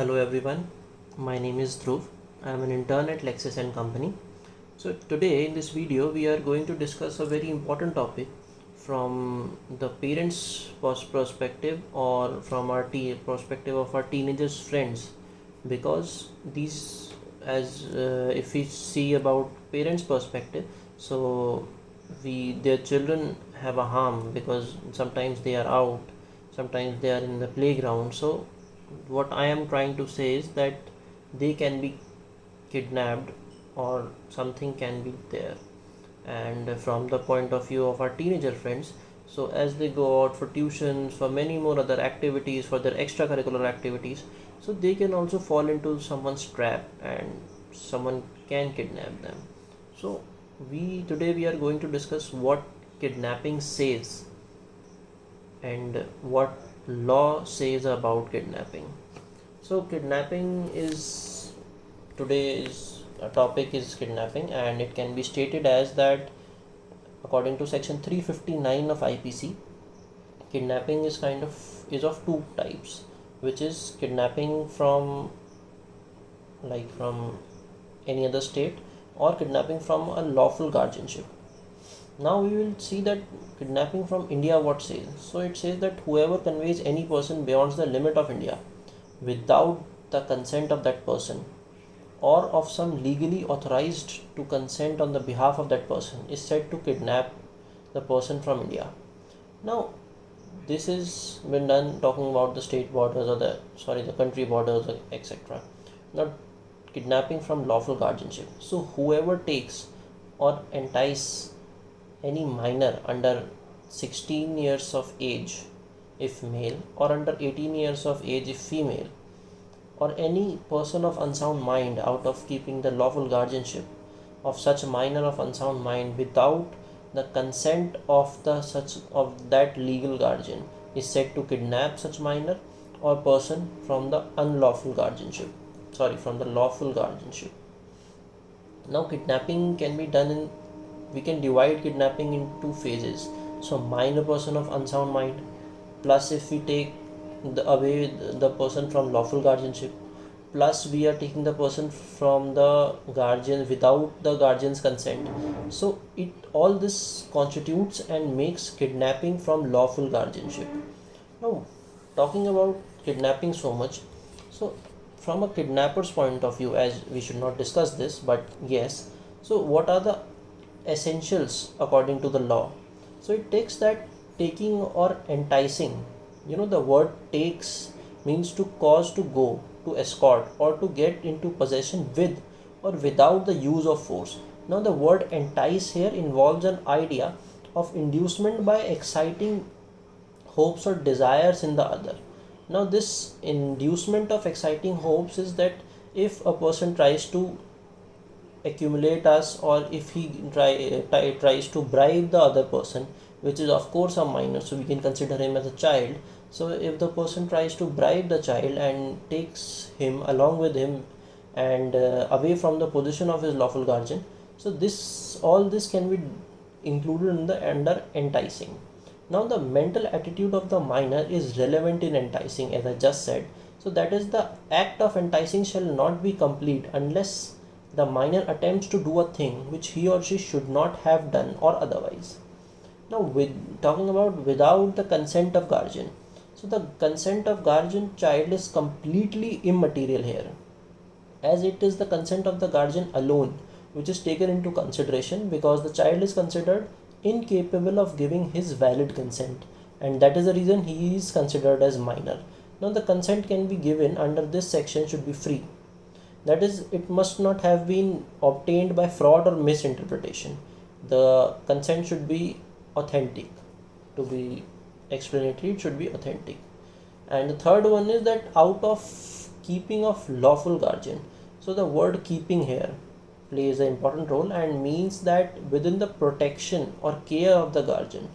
Hello everyone, my name is Dhruv. I am an intern at LEXIS and Company. So today in this video we are going to discuss a very important topic from the parents' perspective or from our perspective of our teenagers' friends, because these if we see about parents' perspective, so their children have a harm because sometimes they are out, sometimes they are in the playground. So what I am trying to say is that they can be kidnapped or something can be there. And from the point of view of our teenager friends, so as they go out for tuitions, for many more other activities, for their extracurricular activities, so they can also fall into someone's trap and someone can kidnap them. So we are going to discuss what kidnapping says and what law says about kidnapping. So kidnapping is today's topic is kidnapping, and it can be stated as that according to section 359 of IPC, kidnapping is of two types, which is kidnapping from any other state or kidnapping from a lawful guardianship. Now we will see that kidnapping from India what says. So it says that whoever conveys any person beyond the limit of India without the consent of that person or of some legally authorized to consent on the behalf of that person is said to kidnap the person from India. Now this is when done talking about the state borders or the country borders, etc. Not kidnapping from lawful guardianship. So whoever takes or entice any minor under 16 years of age if male or under 18 years of age if female, or any person of unsound mind out of keeping the lawful guardianship of such minor of unsound mind without the consent of that legal guardian is said to kidnap such minor or person from the lawful guardianship. Now kidnapping can be done we can divide kidnapping in two phases. So minor person of unsound mind, plus if we take away the person from lawful guardianship, plus we are taking the person from the guardian without the guardian's consent. So all this constitutes and makes kidnapping from lawful guardianship. Now talking about kidnapping so much, so from a kidnapper's point of view, as we should not discuss this, but yes, so what are the essentials according to the law? So it takes that taking or enticing, the word takes means to cause to go, to escort, or to get into possession with or without the use of force. Now the word entice here involves an idea of inducement by exciting hopes or desires in the other. Now this inducement of exciting hopes is that if a person tries to accumulate us, or if he tries to bribe the other person, which is of course a minor, so we can consider him as a child. So if the person tries to bribe the child and takes him along with him and away from the position of his lawful guardian, so all this can be included in the under enticing. Now the mental attitude of the minor is relevant in enticing, as I just said. So that is, the act of enticing shall not be complete unless the minor attempts to do a thing which he or she should not have done or otherwise. Now talking about without the consent of guardian, so the consent of guardian child is completely immaterial here, as it is the consent of the guardian alone which is taken into consideration, because the child is considered incapable of giving his valid consent, and that is the reason he is considered as minor. Now the consent can be given under this section should be free. That is, it must not have been obtained by fraud or misinterpretation. The consent should be authentic. To be explanatory, it should be authentic. And the third one is that out of keeping of lawful guardian. So the word keeping here plays an important role and means that within the protection or care of the guardian.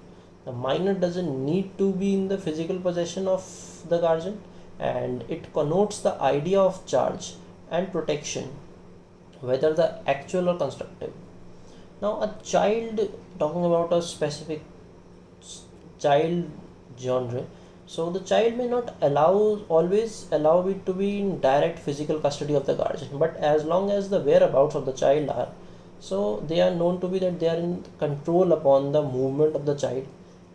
The minor doesn't need to be in the physical possession of the guardian, and it connotes the idea of charge and protection, whether the actual or constructive. Now a child, talking about a specific child genre, So the child may not always allow it to be in direct physical custody of the guardian, but as long as the whereabouts of the child are, so they are known to be that they are in control upon the movement of the child,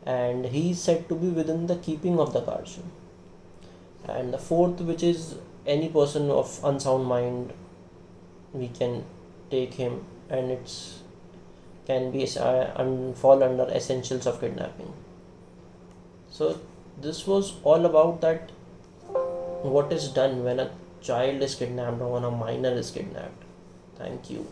and he is said to be within the keeping of the guardian. And the fourth, which is any person of unsound mind, we can take him, and it's can be fall under essentials of kidnapping. So this was all about that, what is done when a child is kidnapped or when a minor is kidnapped. Thank you.